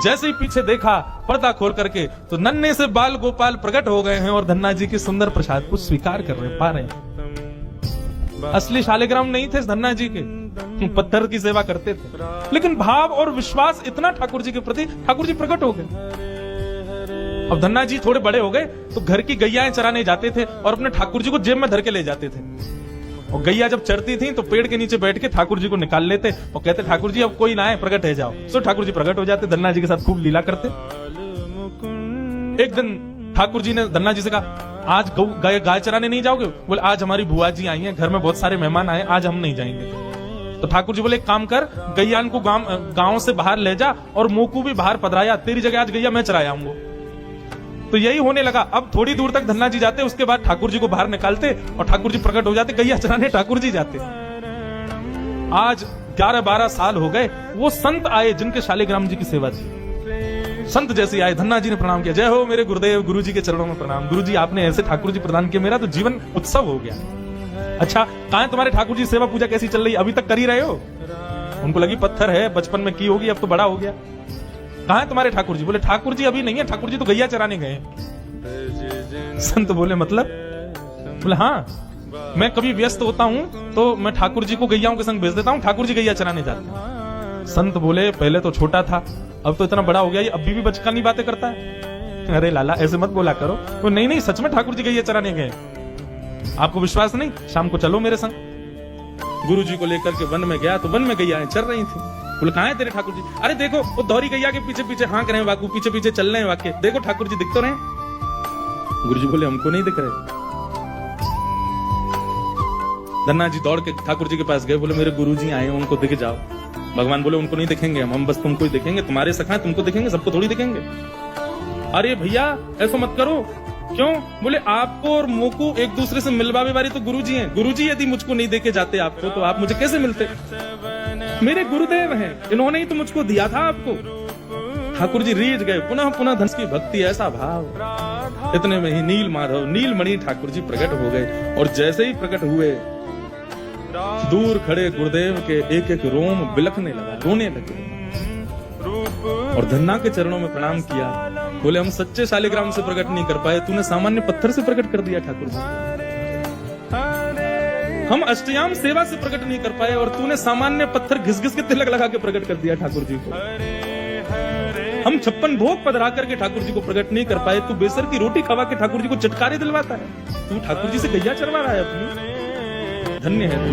जैसे ही पीछे देखा पर्दा खोल करके तो नन्हे से बाल गोपाल प्रकट हो गए हैं और धन्ना जी के सुंदर प्रसाद को स्वीकार कर रहे पा रहे हैं। असली शालिग्राम नहीं थे धन्ना जी के, पत्थर की सेवा करते थे, लेकिन भाव और विश्वास इतना ठाकुर जी के प्रति, ठाकुर जी प्रकट हो गए। अब धन्ना जी थोड़े बड़े हो गए तो घर की गैयाएं चराने जाते थे और अपने ठाकुर जी को जेब में धर के ले जाते थे। और गैया जब चरती थी तो पेड़ के नीचे बैठ के ठाकुर जी को निकाल लेते और कहते ठाकुर जी अब कोई ना आए, प्रकट है जाओ। तो ठाकुर जी प्रकट हो जाते, धन्ना जी के साथ खूब लीला करते। एक दिन ठाकुर जी ने धन्ना जी से कहा आज गाय चराने नहीं जाओगे? बोले आज हमारी बुआ जी आई हैं, घर में बहुत सारे मेहमान आए, आज हम नहीं जाएंगे। तो ठाकुर जी बोले एक काम कर, गैया को गांव से बाहर ले जा और मोकू भी बाहर पधराया, तेरी जगह आज गैया मैं चराया आऊंगा। तो यही होने लगा। अब थोड़ी दूर तक धन्ना जी जाते, उसके बाद ठाकुर जी को बाहर निकालते और ठाकुर जी प्रकट हो जाते, गैया चराने ठाकुर जी जाते। आज 11-12 साल हो गए। वो संत आए जिनके शालिग्राम जी की सेवा थी। संत जैसे आए, धन्ना जी ने प्रणाम किया, जय हो मेरे गुरुदेव, गुरु जी के चरणों में प्रणाम। गुरु जी आपने ऐसे ठाकुर जी प्रदान किया, मेरा तो जीवन उत्सव हो गया। अच्छा कहां है तुम्हारे ठाकुर जी सेवा पूजा कैसी चल रही? अभी तक कर ही रहे हो? उनको लगी पत्थर है, बचपन में की होगी, अब तो बड़ा हो गया। कहां है तुम्हारे ठाकुर जी? बोले ठाकुर जी अभी नहीं है, ठाकुर जी तो गैया चराने गए। संत बोले मतलब? बोले हाँ, मैं कभी व्यस्त होता हूं तो मैं ठाकुर जी को गैयाओं के संग भेज देता हूं, ठाकुर जी गैया चराने जाते हैं। संत बोले पहले तो छोटा था, अब तो इतना बड़ा हो गया, ये अभी भी बचकानी बातें करता है। अरे लाला ऐसे मत बोला करो। तो नहीं सच में ठाकुर जी गैया चराने गए। आपको विश्वास नहीं? शाम को चलो मेरे संग। गुरु जी को लेकर के वन में गया तो वन में गैयाएं चर रही थी। बोले कहां है तेरे ठाकुर जी? अरे देखो वो दोहरी गैया के पीछे पीछे हाँक रहे हैं, वाकू पीछे पीछे चल रहे हैं वाक्य, देखो ठाकुर जी दिख तो रहे। गुरु जी बोले हमको नहीं दिख रहे। धन्ना जी दौड़ के ठाकुर जी के पास गए, बोले मेरे गुरु जी आए, उनको दिख जाओ। भगवान बोले उनको नहीं दिखेंगे, हम बस तुमको ही दिखेंगे, तुम्हारे सखा तुमको दिखेंगे, सबको थोड़ी दिखेंगे। अरे भैया ऐसा मत करो। क्यों? बोले आपको और मोकू एक दूसरे से मिलवावे वाली तो गुरु जी हैं। गुरु जी यदि मुझको नहीं देके जाते आपको तो आप मुझे कैसे मिलते? मेरे गुरुदेव हैं, इन्होंने ही तो मुझको दिया था आपको। ठाकुर जी रीझ गए, पुनः पुनः धन की भक्ति, ऐसा भाव। इतने में ही नील माधव नीलमणि ठाकुर जी प्रकट हो गए और जैसे ही प्रकट हुए दूर खड़े गुरुदेव के एक एक रोम बिलखने लगा, रोने लगे और धन्ना के चरणों में प्रणाम किया। बोले हम सच्चे शालिग्राम से प्रकट नहीं कर पाए, तूने सामान्य पत्थर से प्रकट कर दिया ठाकुर जी। हम अष्टयाम सेवा से प्रकट नहीं कर पाए और तूने सामान्य पत्थर घिस घिस के तिलक लगा के प्रकट कर दिया ठाकुर जी को। हम 56 भोग पधरा करके ठाकुर जी को प्रकट नहीं कर पाए, तू बेसर की रोटी खवा के ठाकुर जी को चटकारे दिलवाता है। तू ठाकुर जी से गैया चरवा रहा है अपनी। धन्य है तू।